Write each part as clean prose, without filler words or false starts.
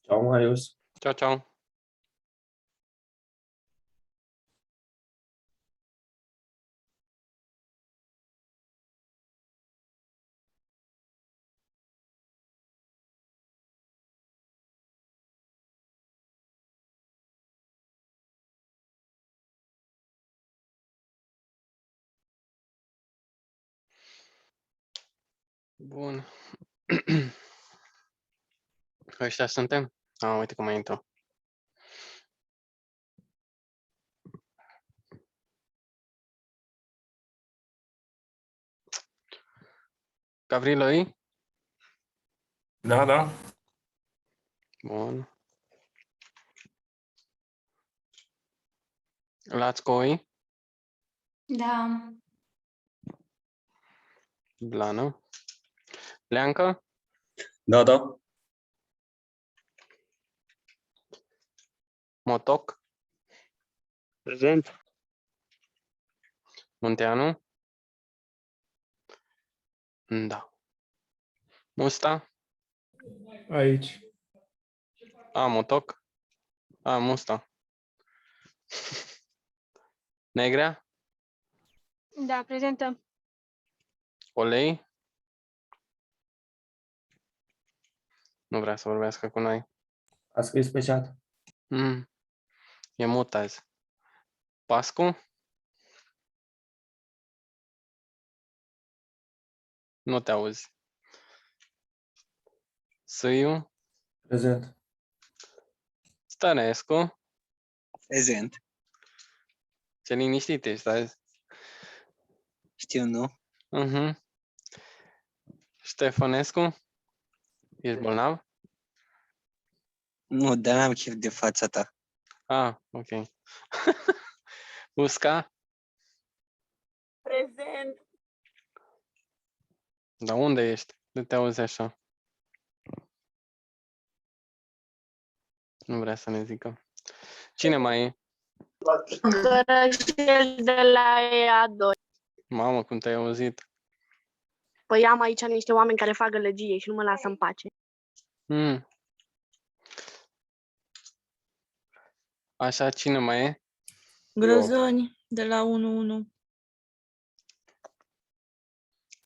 Ciao Marius. Ciao, ciao. Bun. Ăștia suntem? Uite cum mai intru. Gavrilă-i? Da, da. Bun. Lațcoi? Da, Blană. Leancă? Da, da. Motoc? Prezent. Munteanu? Da. Musta? Aici. Motoc? Musta. Negrea? da, prezentă. Olei? Nu vrea să vorbească cu noi. A scris pe chat. E mut azi. Pascu? Nu te auzi. Sâiu? Prezent. Stănescu? Prezent. Ce liniștit ești azi. Știu, nu? Ștefănescu? Ești bolnav? Nu, dar n-am chef de fața ta. Ok. Usca? Prezent. Dar unde ești? De te auzi așa? Nu vrea să ne zică. Cine mai e? Gărășel de la EA2. Mamă, cum te-ai auzit? Păi am aici niște oameni care fac gălăgie și nu mă lasă în pace. Așa, cine mai e? Grozoni de la 1-1.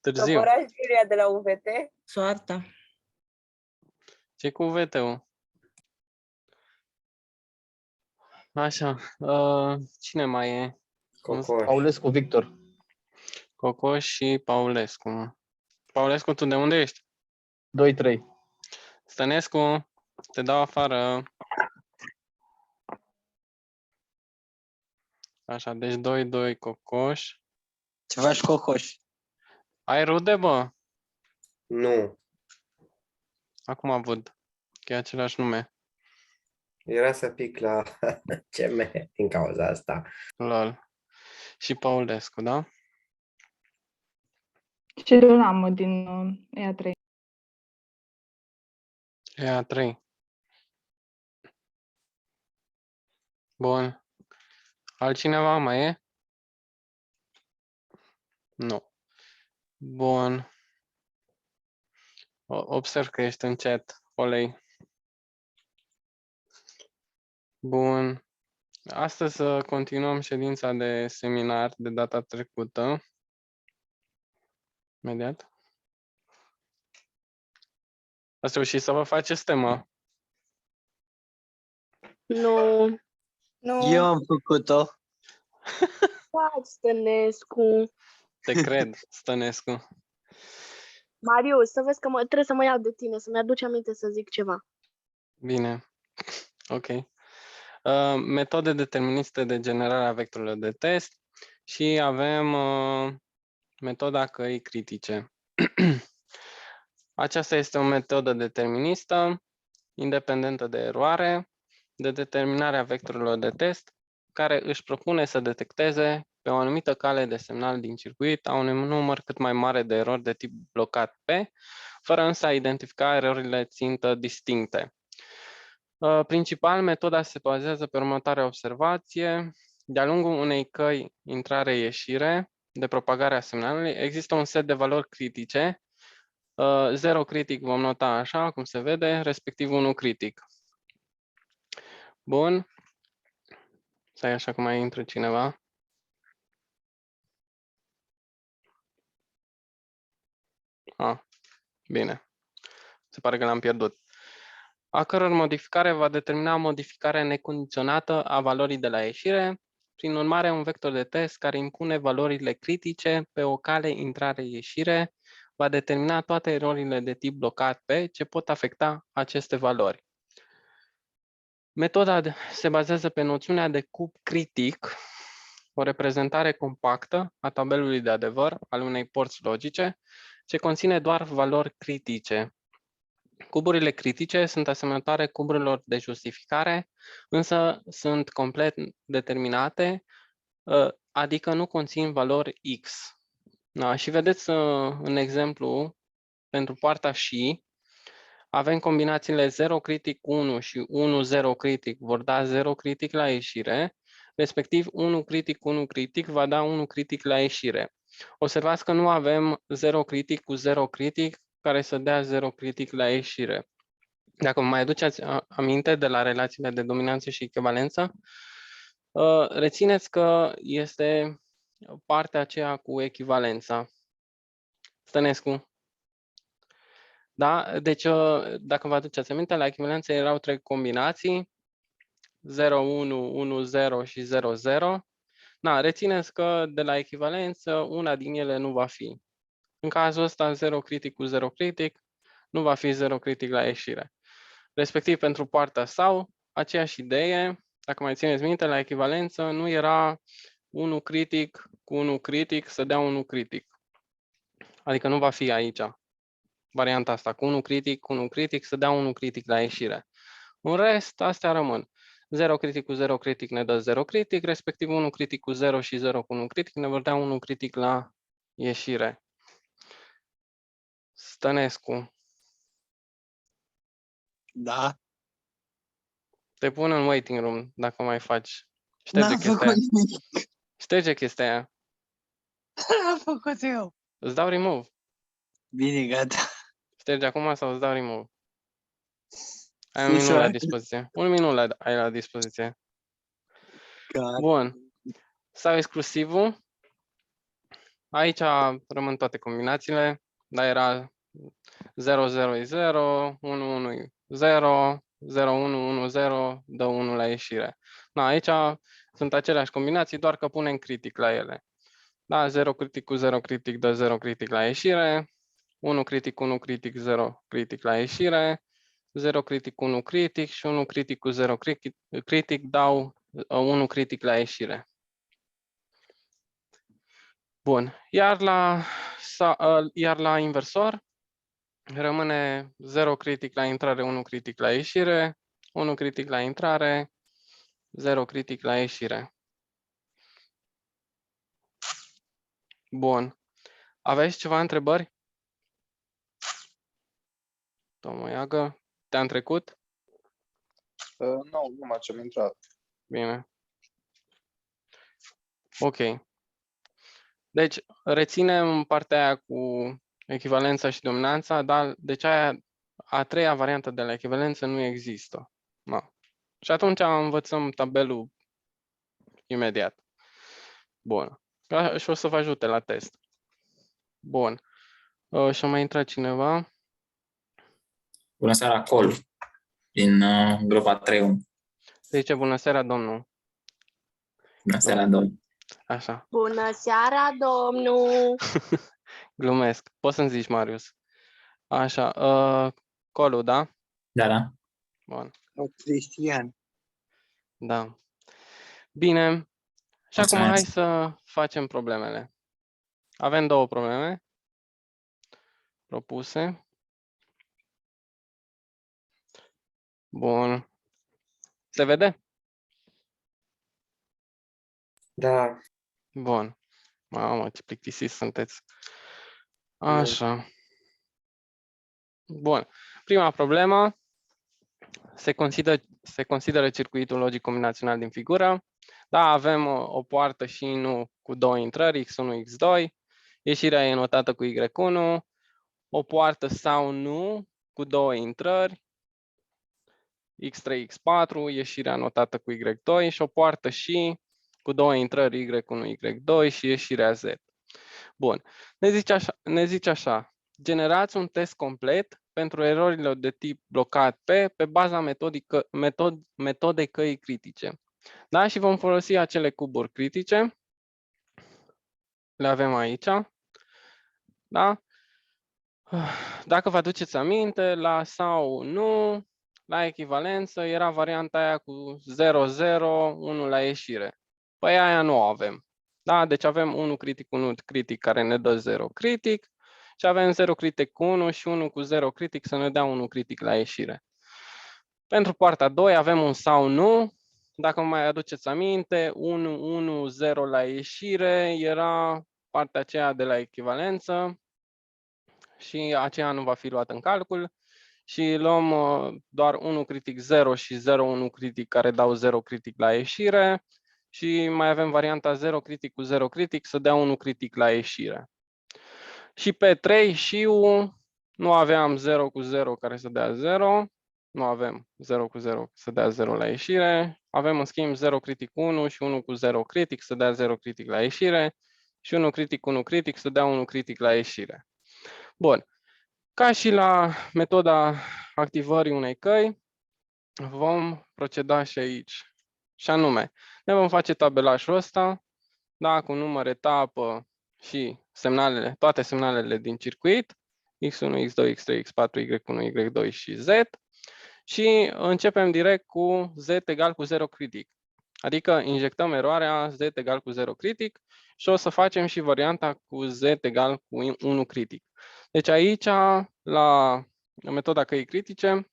Târziu. Julia de la UVT. Soarta. Ce cu VT-ul? Așa. Cine mai e? Cocoș. Paulescu Victor. Cocoș și Paulescu. Paulescu, tu de unde ești? 2-3. Stănescu, te dau afară. Așa, deci 2-2 Cocoș. Ce faci, Cocoș? Ai rude, bă? Nu. Acum văd că e același nume. Era să pic la CM din cauza asta. Lol. Și Paulescu, da? Și Dinamo din EA3. Ea 3. Bun. Altcineva mai e? Nu. Bun. Observ că ești în chat, Olei. Bun. Astăzi continuăm ședința de seminar de data trecută. Imediat. Ați reușit să vă faceți tema? Nu. Eu am făcut-o. Faci, Stănescu. Te cred, Stănescu. Marius, să vezi că trebuie să mă iau de tine, să-mi aduci aminte să zic ceva. Bine. Ok. Metode deterministe de generare a vectorilor de test și avem metoda căii critice. Aceasta este o metodă deterministă, independentă de eroare, de determinare a vectorilor de test, care își propune să detecteze pe o anumită cale de semnal din circuit a unui număr cât mai mare de erori de tip blocat P, fără însă a identifica erorile țintă distincte. Principal, metoda se bazează pe următoarea observație. De-a lungul unei căi intrare-ieșire de propagare a semnalului există un set de valori critice. 0 critic vom nota așa, cum se vede, respectiv 1 critic. Bun. Stai așa că mai intră cineva. Bine. Se pare că l-am pierdut. A căror modificare va determina modificarea necondiționată a valorii de la ieșire. Prin urmare, un vector de test care impune valorile critice pe o cale intrare-ieșire va determina toate erorile de tip blocat P ce pot afecta aceste valori. Metoda se bazează pe noțiunea de cub critic, o reprezentare compactă a tabelului de adevăr al unei porți logice, ce conține doar valori critice. Cuburile critice sunt asemănătoare cuburilor de justificare, însă sunt complet determinate, adică nu conțin valori X. Da, și vedeți în exemplu, pentru poarta și, avem combinațiile 0 critic 1 și 1 0 critic vor da 0 critic la ieșire, respectiv 1 critic 1 critic va da 1 critic la ieșire. Observați că nu avem 0 critic cu 0 critic care să dea 0 critic la ieșire. Dacă vă mai aduceți aminte de la relațiile de dominanță și echivalență, rețineți că este partea aceea cu echivalența. Stănescu. Da? Deci, dacă vă aduceți aminte, la echivalență erau 3 combinații, 0, 1, 1, 0 și 0, 0. Da, rețineți că de la echivalență una din ele nu va fi. În cazul ăsta, 0 critic cu 0 critic, nu va fi 0 critic la ieșire. Respectiv, pentru poarta sau, aceeași idee, dacă mai țineți minte, la echivalență nu era 1 critic cu 1 critic să dea 1 critic. Adică nu va fi aici varianta asta, cu 1 critic, cu 1 critic, să dea 1 critic la ieșire. În rest, astea rămân. 0 critic cu 0 critic ne dă 0 critic, respectiv 1 critic cu 0 și 0 cu 1 critic ne vor da 1 critic la ieșire. Stănescu. Da. Te pun în waiting room dacă mai faci. N-am făcut nimic. Șterge chestia aia. N-am făcut eu. Îți dau remove. Bine, gata. Șterge acum sau îți dau remove? Ai un minut la dispoziție. Un minut ai la dispoziție. Gata. Bun. Sau exclusivul. Aici rămân toate combinațiile. Dar era 0, 0 e 0, 1, 1 e 0, 0, 1, 1, 0, dă 1 la ieșire. Da, aici sunt aceleași combinații, doar că punem critic la ele. Da, 0 critic cu 0 critic dă 0 critic la ieșire, 1 critic cu 1 critic, 0 critic la ieșire, 0 critic cu 1 critic și 1 critic cu 0 critic dau 1 critic la ieșire. Bun, iar la inversor rămâne 0 critic la intrare, 1 critic la ieșire, 1 critic la intrare, 0 critic la ieșire. Bun. Aveți ceva întrebări? Domnul Iagă, te-am trecut? Nu, numai ce am intrat. Bine. Ok. Deci, reținem partea aia cu echivalența și dominanța, dar deci aia, a treia variantă de la echivalență nu există. No. Și atunci învățăm tabelul imediat. Bun. Și o să vă ajute la test. Bun. Și-a mai intrat cineva. Bună seara, Col, din grupa 3-1. Zice, bună seara, domnul. Bună seara, domnul. Așa. Bună seara, domnul! Glumesc. Poți să-mi zici, Marius. Așa. Colu, da? Da, da. Bun. Cristian. Da. Bine. Și acum Mulțumesc. hai să facem problemele. Avem două probleme propuse. Bun. Se vede? Da. Bun. Mamă, ce plictisiți sunteți. Așa. Bun. Prima problemă. Se consideră circuitul logic combinațional din figură. Da, avem o poartă și nu cu două intrări, X1, X2. Ieșirea e notată cu Y1. O poartă sau nu cu două intrări. x3, x4, ieșirea notată cu y2 și o poartă și cu două intrări y1, y2 și ieșirea z. Bun. Ne zice așa, generați un test complet pentru erorile de tip blocat pe baza metodei căii critice. Da? Și vom folosi acele cuburi critice. Le avem aici. Da? Dacă vă aduceți aminte, la sau nu, la echivalență era varianta aia cu 0, 0, 1 la ieșire. Păi aia nu o avem. Da? Deci avem 1 critic, 1 critic care ne dă 0 critic și avem 0 critic cu 1 și 1 cu 0 critic să ne dea 1 critic la ieșire. Pentru partea 2 avem un sau nu. Dacă vă mai aduceți aminte, 1, 1, 0 la ieșire era partea aceea de la echivalență și aceea nu va fi luată în calcul și luăm doar 1 critic 0 și 0, 1 critic care dau 0 critic la ieșire și mai avem varianta 0 critic cu 0 critic să dea 1 critic la ieșire. Și pe 3 și nu aveam 0 cu 0 care să dea 0, nu avem 0 cu 0 să dea 0 la ieșire, avem în schimb 0 critic 1 și 1 cu 0 critic să dea 0 critic la ieșire și 1 critic 1 critic să dea 1 critic la ieșire. Bun. Ca și la metoda activării unei căi, vom proceda și aici. Și anume, ne vom face tabelașul ăsta, da, cu număr, etapă și semnalele, toate semnalele din circuit, x1, x2, x3, x4, y1, y2 și z. Și începem direct cu z egal cu 0 critic. Adică injectăm eroarea z egal cu 0 critic și o să facem și varianta cu z egal cu 1 critic. Deci aici, la metoda căii critice,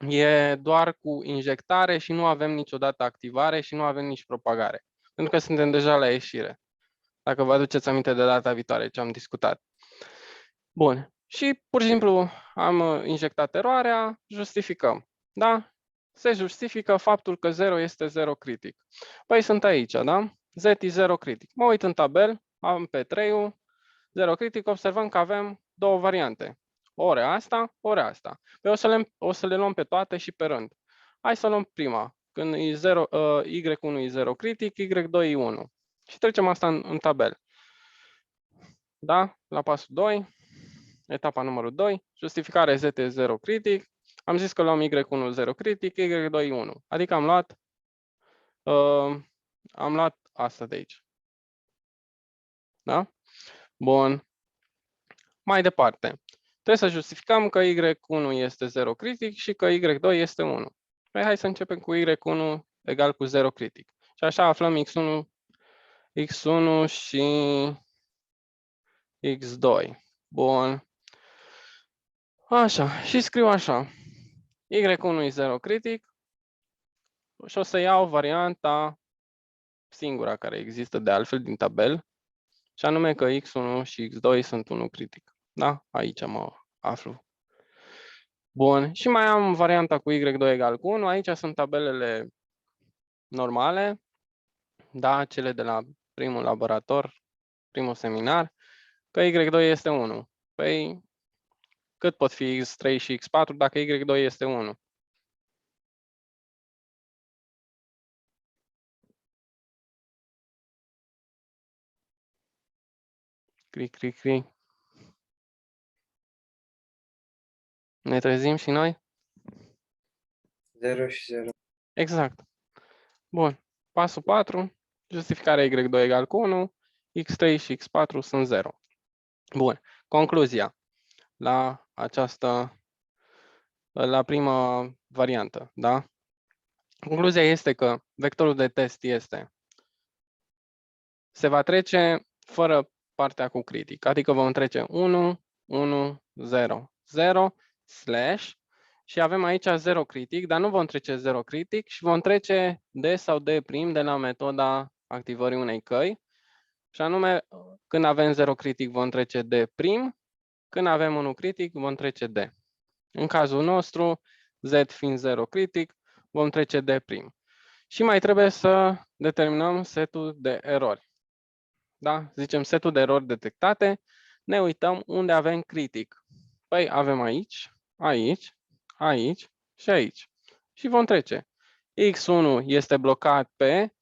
e doar cu injectare și nu avem niciodată activare și nu avem nici propagare. Pentru că suntem deja la ieșire. Dacă vă aduceți aminte de data viitoare ce am discutat. Bun. Și pur și simplu am injectat eroarea, justificăm. Da? Se justifică faptul că 0 este 0 critic. Păi sunt aici, da? Z e 0 critic. Mă uit în tabel, am pe 3-ul, 0 critic, observăm că avem două variante. Ori asta, ori asta. Păi o să le luăm pe toate și pe rând. Hai să luăm prima. Când e 0, Y1 e 0 critic, Y2 e 1. Și trecem asta în tabel. Da? La pasul 2, etapa numărul 2, justificare Z e 0 critic. Am zis că luăm Y1 0 critic, Y2 e 1. Adică am luat asta de aici. Da? Bun. Mai departe. Trebuie să justificăm că Y1 este 0 critic și că Y2 este 1. Păi hai să începem cu Y1 egal cu 0 critic. Și așa aflăm X1 și X2. Bun. Așa. Și scriu așa. Y1 e 0 critic și o să iau varianta singura care există de altfel din tabel, și anume că X1 și X2 sunt 1 critic. Da? Aici mă aflu. Bun. Și mai am varianta cu Y2 egal cu 1. Aici sunt tabelele normale, da, cele de la primul laborator, primul seminar, că Y2 este 1. Păi, cât pot fi X3 și X4 dacă Y2 este 1? Cri. Ne trezim și noi? 0 și 0. Exact. Bun. Pasul 4. Justificarea Y2 egal cu 1. X3 și X4 sunt 0. Bun. Concluzia la prima variantă. Da? Concluzia este că vectorul de test se va trece fără partea cu critic. Adică vom trece 1, 1, 0, 0, slash și avem aici 0 critic, dar nu vom trece 0 critic și vom trece D sau D' de la metoda activării unei căi. Și anume, când avem 0 critic vom trece D', când avem 1 critic vom trece D. În cazul nostru, Z fiind 0 critic, vom trece D'. Și mai trebuie să determinăm setul de erori. Da? Zicem setul de erori detectate, ne uităm unde avem critic. Păi avem aici, aici, aici și aici. și vom trece. X1 este blocat pe,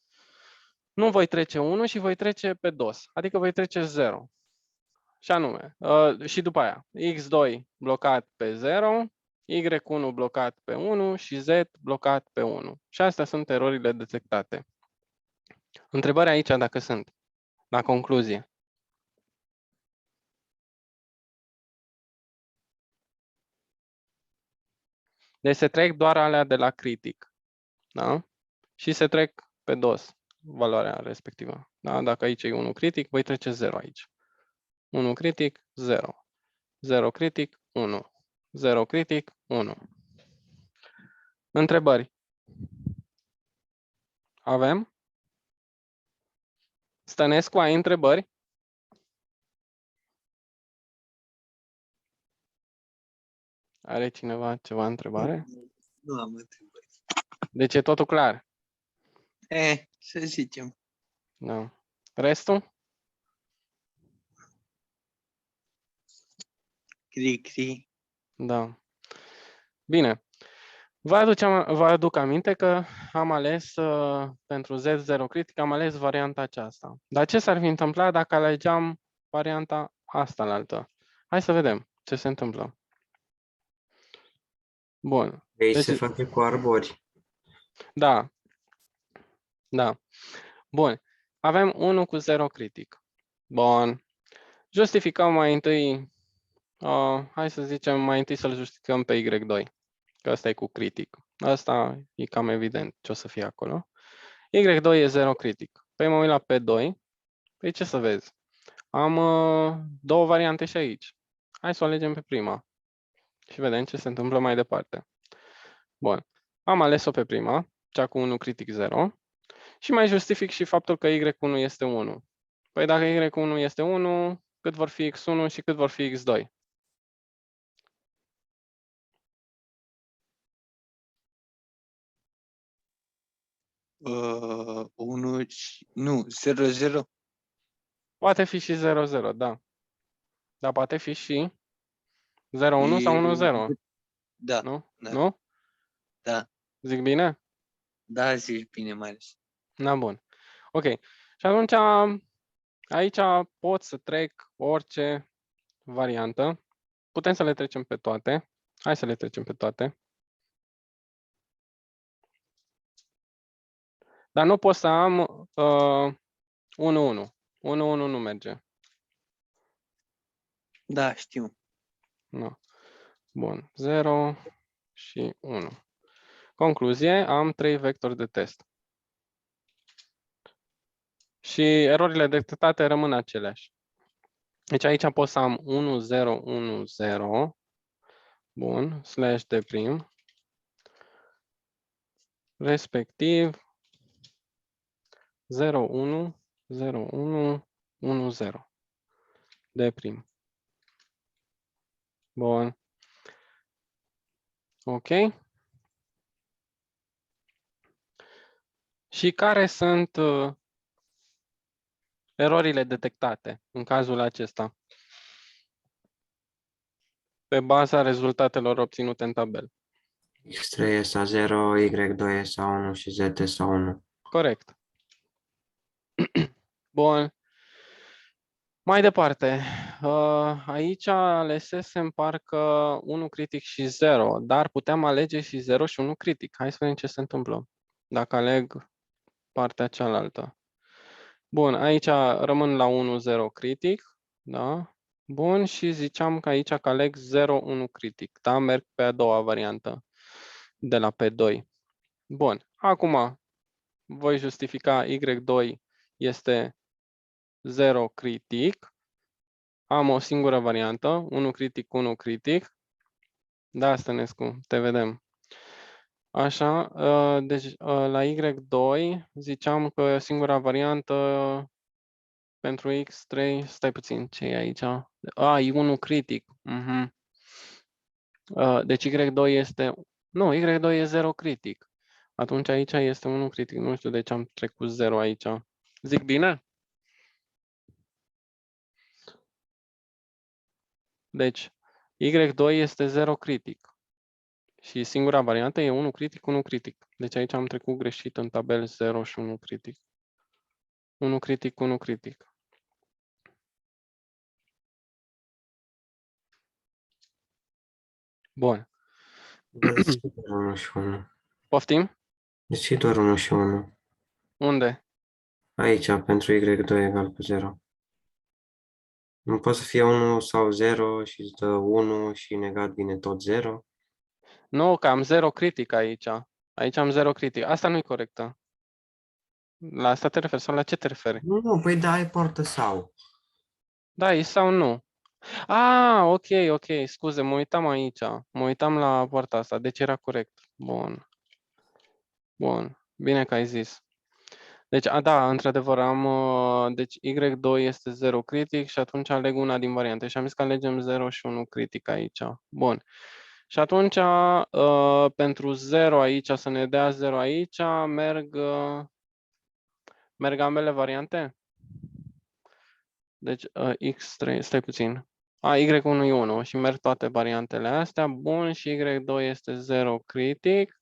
nu voi trece 1 și voi trece pe DOS, adică voi trece 0. Și anume, și după aia, X2 blocat pe 0, Y1 blocat pe 1 și Z blocat pe 1. Și astea sunt erorile detectate. Întrebări aici dacă sunt, la concluzie. Deci se trec doar alea de la critic. Da? Și se trec pe DOS, valoarea respectivă. Da? Dacă aici e 1 critic, voi trece 0 aici. 1 critic, 0. 0 critic, 1. 0 critic, 1. Întrebări? Avem? Stănescu, ai întrebări? Are cineva ceva întrebare? Nu am întrebări. Deci e totul clar. Să zicem. Da. Restul? Cri-cri. Da. Bine. Vă aduc aminte că am ales pentru Z0 critic, am ales varianta aceasta. Dar ce s-ar fi întâmplat dacă alegeam varianta asta la altă? Hai să vedem ce se întâmplă. Bun. Aici Deci, se face cu arbori. da. Da. Bun. Avem 1 cu 0 critic. Bun. Justificăm mai întâi, hai să zicem mai întâi să-l justificăm pe Y2. Că ăsta e cu critic. Asta e cam evident ce o să fie acolo. Y2 e 0 critic. Păi mă uit la P2. Păi ce să vezi? Am două variante și aici. Hai să o alegem pe prima. Și vedem ce se întâmplă mai departe. Bun. Am ales-o pe prima, cea cu 1 critic 0. Și mai justific și faptul că Y1 este 1. Păi dacă Y1 este 1, cât vor fi X1 și cât vor fi X2? Nu, 0-0. Poate fi și 0-0, da. Dar poate fi și 0-1 sau 1-0. Da, Nu? da. Nu? Da. Zic bine? Da, zici bine, Marius. Na, bun. Ok. Și atunci aici pot să trec orice variantă. Putem să le trecem pe toate. Hai să le trecem pe toate. Dar nu pot să am 1-1. 1-1 nu merge. Da, știu. Nu. Bun. 0 și 1. Concluzie, am 3 vectori de test. Și erorile detectate rămân aceleași. Deci aici pot să am 1, 0, 1, 0. Bun. Slash de prim. Respectiv 0, 1, 0, 1, 1, 0. De prim. Bun. Ok. Și care sunt erorile detectate în cazul acesta? Pe baza rezultatelor obținute în tabel. X3 este 0, Y2 este 1 și Z este 1. Corect. Bun. Mai departe. Aici alesesem parcă 1 critic și 0, dar puteam alege și 0 și 1 critic. Hai să vedem ce se întâmplă dacă aleg partea cealaltă. Bun, aici rămân la 1, 0 critic. Da? Bun, și ziceam că aici că aleg 0, 1 critic. Da? Merg pe a doua variantă de la P2. Bun, acum voi justifica Y2 este 0 critic. Am o singură variantă, 1 critic, 1 critic. Da, Stănescu, te vedem. Așa, deci la Y2 ziceam că singura variantă pentru X3, stai puțin, ce e aici? E 1 critic. Deci Y2 este, nu, Y2 e 0 critic. Atunci aici este 1 critic, nu știu de ce am trecut 0 aici. Zic bine? Deci, Y2 este 0 critic. Și singura variantă e 1 critic, 1 critic. Deci aici am trecut greșit în tabel 0 și 1 critic. 1 critic, 1 critic. Bun. Dar de ce doar 1 și 1? Poftim? De ce doar 1 și 1? Unde? Aici, pentru y2 egal cu 0. Nu poate să fie 1 sau 0 și îți dă 1 și negat vine tot 0? Nu, că am 0 critic aici. Aici am 0 critic. Asta nu e corectă. La asta te referi sau la ce te referi? Nu, păi da, ai poartă sau. Da, e sau nu? Ah, ok, scuze, mă uitam aici. Mă uitam la poarta asta, deci era corect. Bun. Bun, bine că ai zis. Deci, da, într-adevăr, deci Y2 este 0 critic și atunci aleg una din variante. Și am zis că alegem 0 și 1 critic aici. Bun. Și atunci, pentru 0 aici, să ne dea 0 aici, merg ambele variante? Deci, X3, stai puțin. Y1 e 1 și merg toate variantele astea. Bun, și Y2 este 0 critic.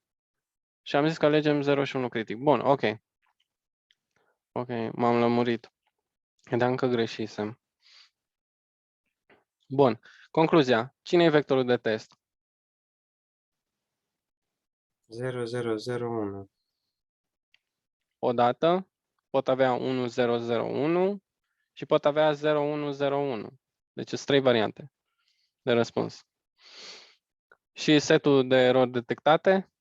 Și am zis că alegem 0 și 1 critic. Bun, ok. Ok, m-am lămurit. Credeam că greșisem. Bun. Concluzia. Cine e vectorul de test? 0, 0, 0, 1. Odată pot avea 1, 0, 0, 1 și pot avea 0, 1, 0, 1. Deci sunt 3 variante de răspuns. Și setul de erori detectate?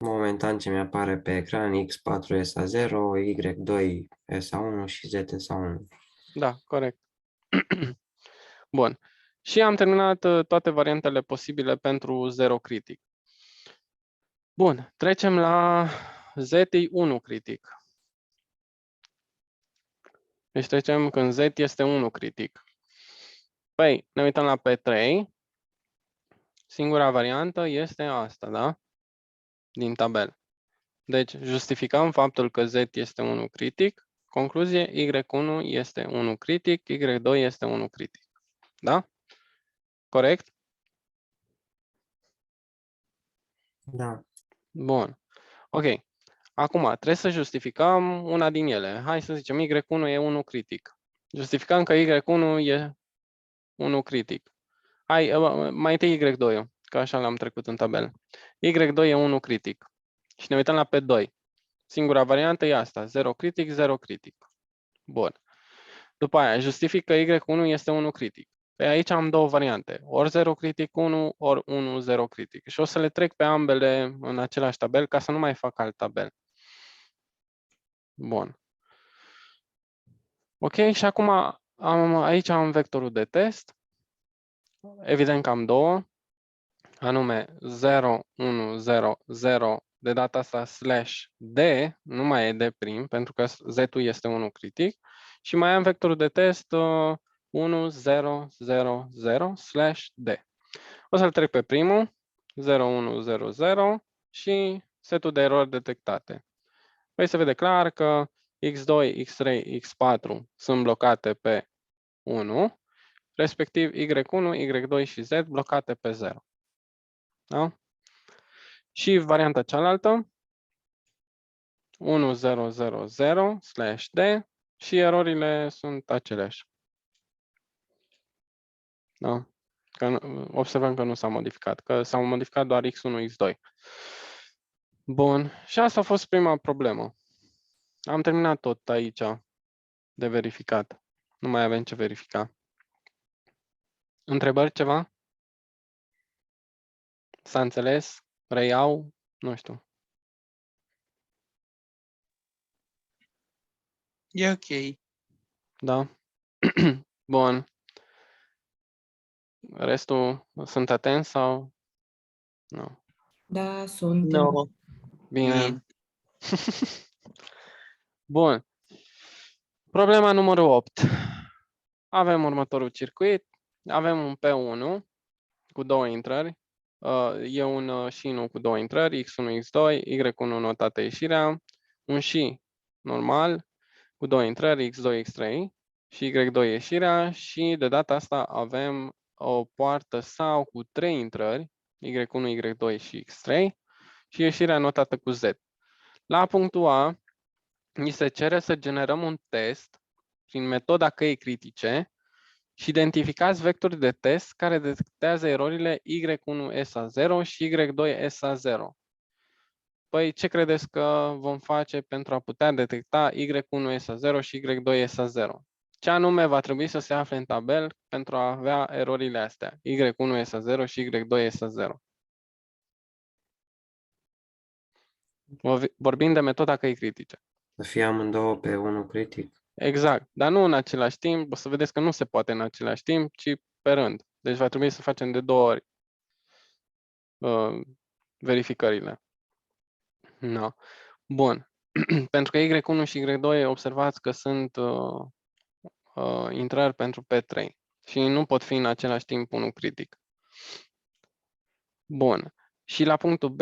Momentan ce mi-apare pe ecran X4 SA0, Y2 SA1 și Z SA1. Da, corect. Bun. Și am terminat toate variantele posibile pentru 0 critic. Bun. Trecem la Z1 critic. Deci trecem când Z este 1 critic. Păi, ne uităm la P3. Singura variantă este asta, da? Din tabel. Deci, justificăm faptul că Z este 1 critic. Concluzie, Y1 este 1 critic, Y2 este 1 critic. Da? Corect? Da. Bun. Ok. Acum, trebuie să justificăm una din ele. Hai să zicem Y1 e 1 critic. Justificăm că Y1 e 1 critic. Hai, mai întâi Y2, că așa l-am trecut în tabel. Y2 e 1 critic. Și ne uităm la P2. Singura variantă e asta, 0 critic, 0 critic. Bun. După aia, justific că Y1 este 1 critic. Pe aici am două variante, ori 0 critic 1, ori 1, 0 critic. Și o să le trec pe ambele în același tabel ca să nu mai fac alt tabel. Bun. Ok, și acum aici am vectorul de test. Evident că am două, anume 0, 1, 0, 0, de data asta slash D, nu mai e D prim, pentru că Z-ul este 1 critic. Și mai am vectorul de test 1, 0, 0, 0, slash D. O să-l trec pe primul, 0, 1, 0, 0 și setul de erori detectate. Păi se vede clar că X2, X3, X4 sunt blocate pe 1, respectiv Y1, Y2 și Z blocate pe 0. Da? Și varianta cealaltă, 1, 0, 0, 0, slash D și erorile sunt aceleași. Da? Că observăm că nu s-a modificat, că s-au modificat doar X1, X2. Bun, și asta a fost prima problemă. Am terminat tot aici de verificat. Nu mai avem ce verifica. Întrebări ceva? S-a înțeles? Reiau? Nu știu. E ok. Da? Bun. Restul sunt atenți sau? Nu. Da, suntem. No. Bine. Bun. Problema numărul 8. Avem următorul circuit. Avem un P1 cu două intrări. E un și cu două intrări, X1, X2, Y1 notată ieșirea, un și normal cu două intrări, X2, X3 și Y2 ieșirea și de data asta avem o poartă sau cu 3 intrări, Y1, Y2 și X3 și ieșirea notată cu Z. La punctul A, ni se cere să generăm un test prin metoda căii critice și identificați vectori de test care detectează erorile Y1 SA0 și Y2 SA0. Păi ce credeți că vom face pentru a putea detecta Y1 SA0 și Y2 SA0? Ce anume va trebui să se afle în tabel pentru a avea erorile astea? Y1 SA0 și Y2 SA0. Vorbim de metoda căii critice. Să fie amândouă pe unul critic. Exact, dar nu în același timp. O să vedeți că nu se poate în același timp, ci pe rând. Deci va trebui să facem de 2 ori verificările. No. Bun. Pentru că Y1 și Y2 observați că sunt intrări pentru P3 și nu pot fi în același timp unul critic. Bun. Și la punctul B,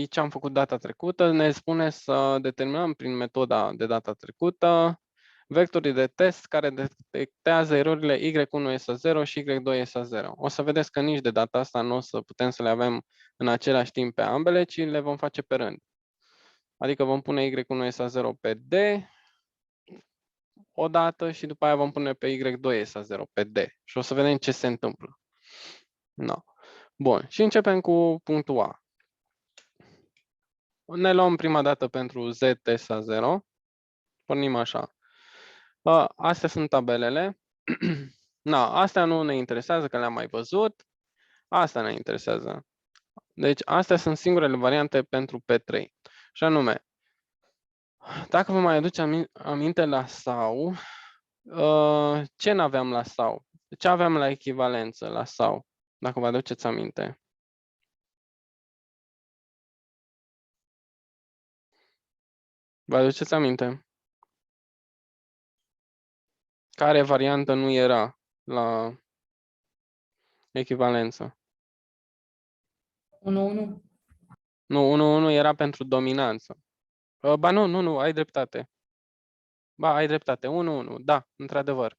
ce am făcut data trecută, ne spune să determinăm prin metoda de data trecută vectorii de test care detectează erorile Y1 SA0 și Y2 SA0. O să vedeți că nici de data asta nu o să putem să le avem în același timp pe ambele, ci le vom face pe rând. Adică vom pune Y1 SA0 pe D o dată și după aia vom pune pe Y2 SA0 pe D. Și o să vedem ce se întâmplă. No. Bun. Și începem cu punctul A. Ne luăm prima dată pentru Z SA0. Pornim așa. Astea sunt tabelele. Astea nu ne interesează, că le-am mai văzut. Asta ne interesează. Deci, astea sunt singurele variante pentru P3. Și anume, dacă vă mai aduce aminte la sau, ce n-aveam la sau? Ce aveam la echivalență la sau? Dacă vă aduceți aminte. Vă aduceți aminte? Care variantă nu era la echivalență? 1-1. Nu, 1-1 era pentru dominanță. Ba nu, ai dreptate. Ba, ai dreptate, 1-1, da, într-adevăr.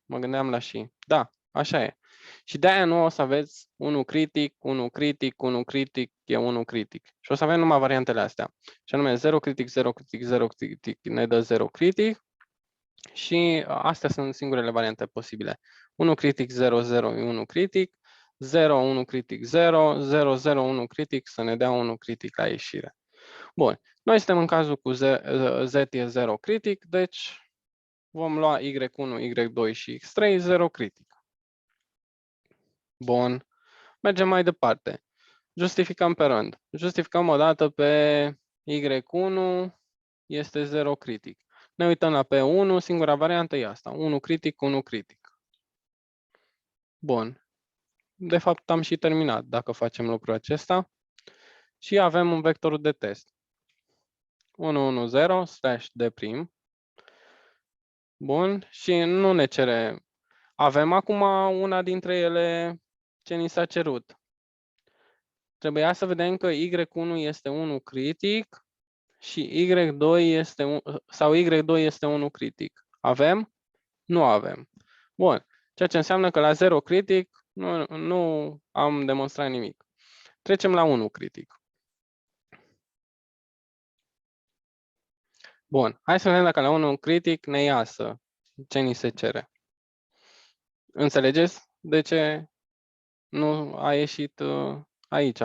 Mă gândeam la și. Da, așa e. Și de-aia nu o să aveți 1 critic, 1 critic, 1 critic, e 1 critic. Și o să avem numai variantele astea. Și anume 0 critic, 0 critic, 0 critic ne dă 0 critic. Și astea sunt singurele variante posibile. 1 critic, 0, 0 e 1 critic. 0, 1 critic, 0, 0, 0, 1 critic să ne dea 1 critic la ieșire. Bun. Noi suntem în cazul cu Z e 0 critic, deci vom lua Y1, Y2 și X3, 0 critic. Bun. Mergem mai departe. Justificăm pe rând. Justificăm o dată pe Y1 este 0 critic. Ne uităm la P1, singura variantă e asta. 1 critic, 1 critic. Bun. De fapt am și terminat dacă facem lucrul acesta. Și avem un vector de test. 110/D'. Bun. Și nu ne cere. Avem acum una dintre ele ce ni s-a cerut. Trebuia să vedem că Y1 este 1 critic și Y2 este sau Y2 este 1 critic. Avem? Nu avem. Bun. Ceea ce înseamnă că la 0 critic nu am demonstrat nimic. Trecem la 1 critic. Bun. Hai să vedem dacă la 1 critic ne iasă ce ni se cere. Înțelegeți de ce nu a ieșit aici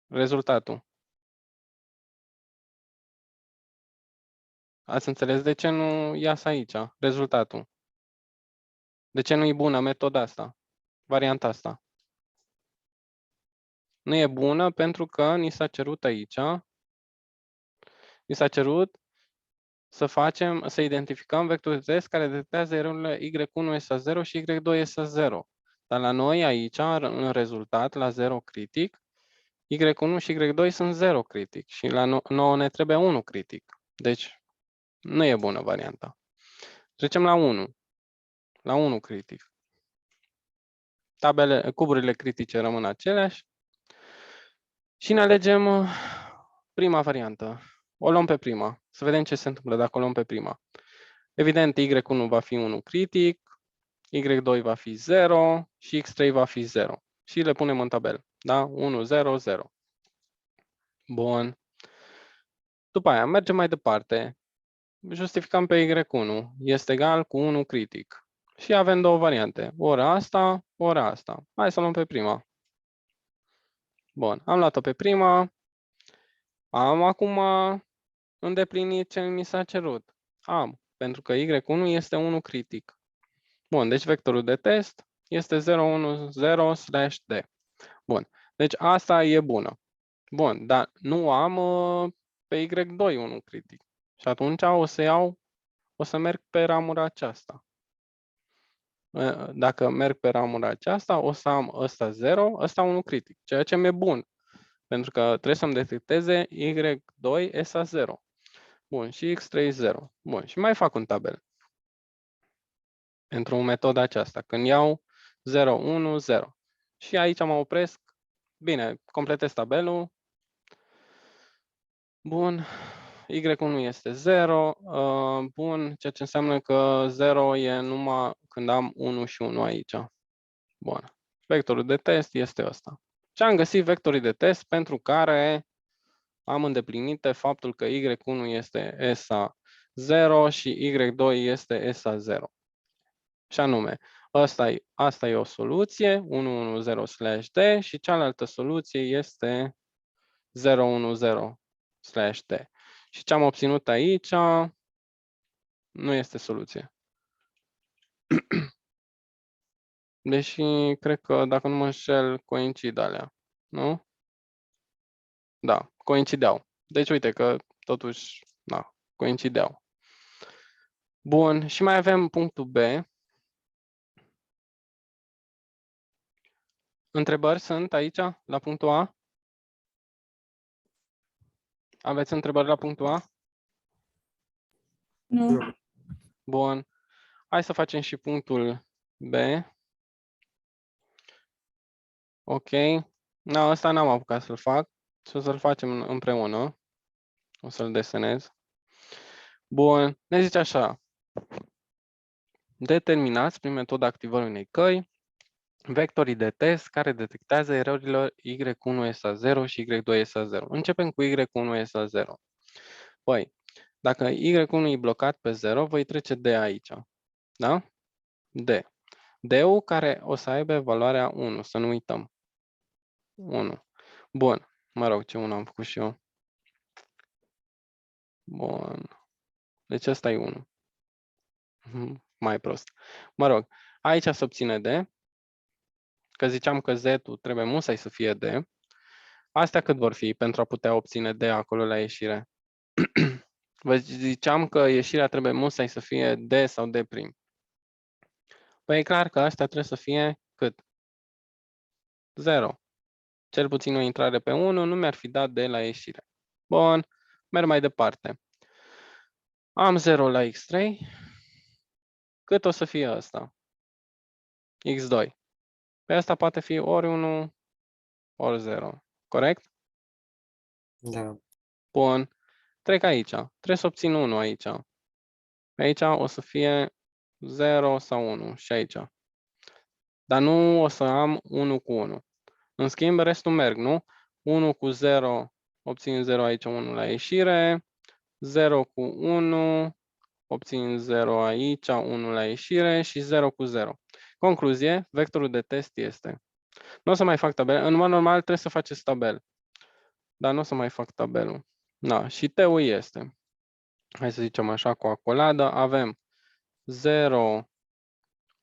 rezultatul? Ați înțeles de ce nu iasă aici rezultatul? De ce nu e bună metoda asta, varianta asta? Nu e bună pentru că ni s-a cerut aici, ni s-a cerut să identificăm vectorii de test care detectează erorile Y1 SA0 și Y2 SA0. Dar la noi aici, în rezultat, la 0 critic, Y1 și Y2 sunt 0 critic și la 9 ne trebuie 1 critic. Deci, nu e bună varianta. Trecem la 1. La 1 critic. Cuburile critice rămân aceleași. Și ne alegem prima variantă. O luăm pe prima. Să vedem ce se întâmplă dacă o luăm pe prima. Evident, Y1 va fi 1 critic, Y2 va fi 0 și X3 va fi 0. Și le punem în tabel. Da? 1, 0, 0. Bun. După aia mergem mai departe. Justificăm pe Y1. Este egal cu 1 critic. Și avem două variante. Ori asta, ori asta. Hai să luăm pe prima. Bun. Am luat-o pe prima. Am acum îndeplinit ce mi s-a cerut. Am. Pentru că Y1 este 1 critic. Bun. Deci vectorul de test este 0, 1, 0 / D. Bun. Deci asta e bună. Bun. Dar nu am pe Y2 unul critic. Și atunci o să merg pe ramura aceasta. Dacă merg pe ramura aceasta, o să am ăsta 0, ăsta 1 critic, ceea ce mi-e bun. Pentru că trebuie să-mi detecteze Y2 ESA 0. Bun, și X3 0. Bun, și mai fac un tabel. Pentru metoda aceasta, când iau 0, 1, 0. Și aici mă opresc. Bine, completez tabelul. Bun. Y1 este 0. Bun, ceea ce înseamnă că 0 e numai când am 1 și 1 aici. Bun. Vectorul de test este ăsta. Și am găsit vectorii de test pentru care am îndeplinit faptul că Y1 este ESA 0 și Y2 este ESA 0. Și anume, asta e o soluție, 110/D, și cealaltă soluție este 010/D. Și ce am obținut aici nu este soluție. Deși cred că, dacă nu mă înșel, coincid alea, nu? Da, coincideau. Deci uite că totuși, da, coincideau. Bun, și mai avem punctul B. Întrebări sunt aici, la punctul A? Aveți întrebări la punctul A? Nu. Bun. Hai să facem și punctul B. Ok. No, ăsta n-am apucat să-l fac. Și o să-l facem împreună. O să-l desenez. Bun. Ne zice așa. Determinați prin metoda activării unei căi vectorii de test care detectează erorile Y1 ESA 0 și Y2 ESA 0. Începem cu Y1 ESA 0. Păi, dacă Y1 e blocat pe 0, voi trece D aici. Da? D. D-ul care o să aibă valoarea 1, să nu uităm. 1. Bun. Mă rog, ce 1 am făcut și eu. Bun. Deci ăsta e 1. Mai prost. Mă rog, aici se obține D. Că ziceam că Z-ul trebuie musai să fie D. Astea cât vor fi pentru a putea obține D acolo la ieșire? Vă ziceam că ieșirea trebuie musai să fie D sau D'. Păi e clar că astea trebuie să fie cât? 0. Cel puțin o intrare pe 1 nu mi-ar fi dat D la ieșire. Bun, merg mai departe. Am 0 la X3. Cât o să fie ăsta? X2. Pe asta poate fi ori 1, ori 0. Corect? Da. Bun. Trec aici. Trebuie să obțin 1 aici. Aici o să fie 0 sau 1 și aici. Dar nu o să am 1 cu 1. În schimb, restul merg, nu? 1 cu 0, obțin 0 aici, 1 la ieșire. 0 cu 1, obțin 0 aici, 1 la ieșire și 0 cu 0. Concluzie, vectorul de test este. Nu o să mai fac tabel. În mod normal trebuie să faceți tabel. Dar nu o să mai fac tabelul. Da, și T-ul este. Hai să zicem așa cu acoladă. Avem 0,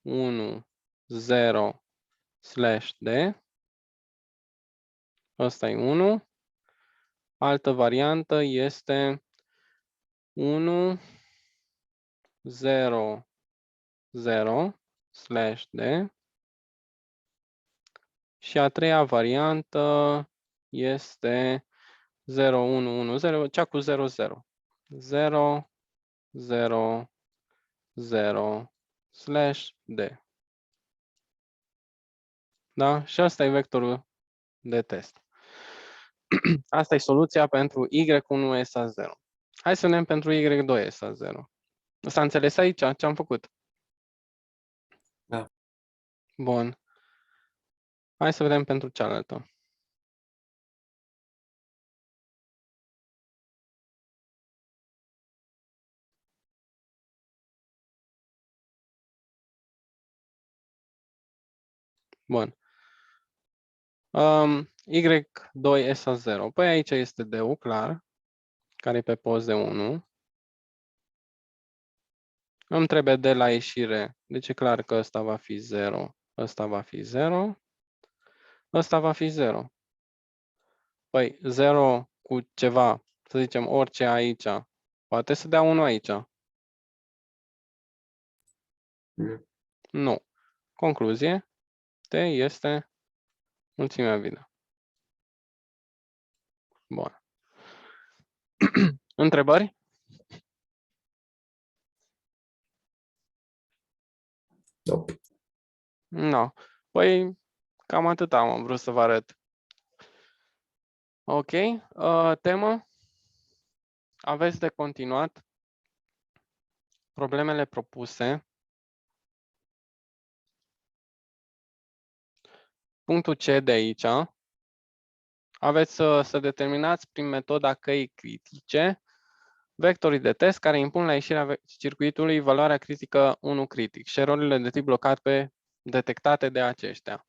1, 0 /D. Ăsta e 1. Altă variantă este 1, 0, 0 /D. Și a treia variantă este 0, 1, 1, 0, cea cu 0, 0. 0, 0, 0 /D. Da? Și asta e vectorul de test. Asta e soluția pentru Y1 ESA 0. Hai să vedem pentru Y2 S 0. S-a înțeles aici ce am făcut? Da. Bun. Hai să vedem pentru cealaltă. Bun. Y2 S 0. Păi aici este D-ul, clar, care e pe post de 1. Îmi trebuie de la ieșire, deci e clar că ăsta va fi 0, ăsta va fi 0, ăsta va fi 0. Păi 0 cu ceva, să zicem orice aici, poate să dea 1 aici. Nu. Nu. Concluzie, T este mulțimea vidă. Bun. Întrebări? Nope. Nu. Păi cam atât am vrut să vă arăt. Ok. Temă? Aveți de continuat problemele propuse. Punctul C de aici. Aveți să determinați prin metoda căii critice vectorii de test care impun la ieșirea circuitului valoarea critică 1 critic și erorile de tip blocat pe detectate de aceștia.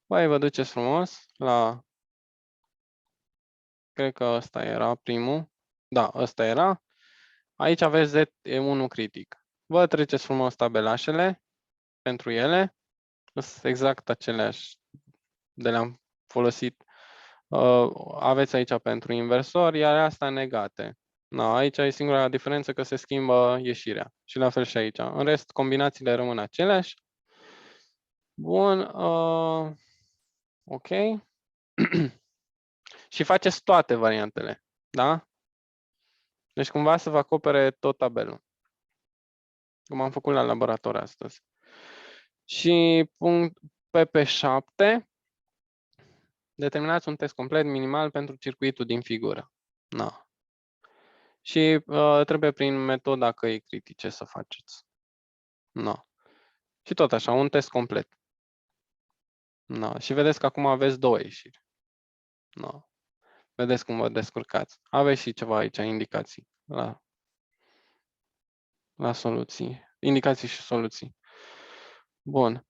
Păi vă duceți frumos la... Cred că ăsta era primul. Da, ăsta era. Aici aveți Z1 critic. Vă treceți frumos tabelașele pentru ele. Sunt exact aceleași de le-am folosit. Aveți aici pentru inversor, iar asta negate. No, aici e singura diferență că se schimbă ieșirea. Și la fel și aici. În rest, combinațiile rămân aceleași. Bun. Ok. Și faceți toate variantele. Da? Deci cumva să vă acopere tot tabelul. Cum am făcut la laborator astăzi. Și punct PP7. Determinați un test complet minimal pentru circuitul din figură. No. Și trebuie prin metoda căii critice să faceți. No. Și tot așa, un test complet. No. Și vedeți că acum aveți 2 ieșiri. No. Vedeți cum vă descurcați. Aveți și ceva aici, indicații la soluții. Indicații și soluții. Bun.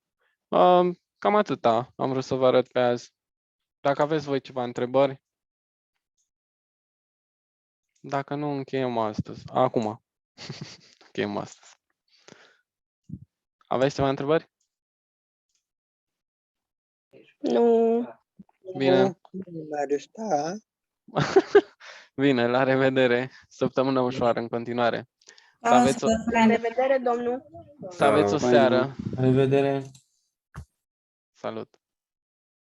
Cam atâta am vrut să vă arăt pe azi. Dacă aveți voi ceva întrebări, dacă nu, încheiem astăzi. Acum. Încheiem astăzi. Aveți ceva întrebări? Nu. Bine. Marius, da. Bine, la revedere. Săptămână ușoară în continuare. Să Da, aveți o, La revedere, domnul. să aveți o seară. La revedere. Salut.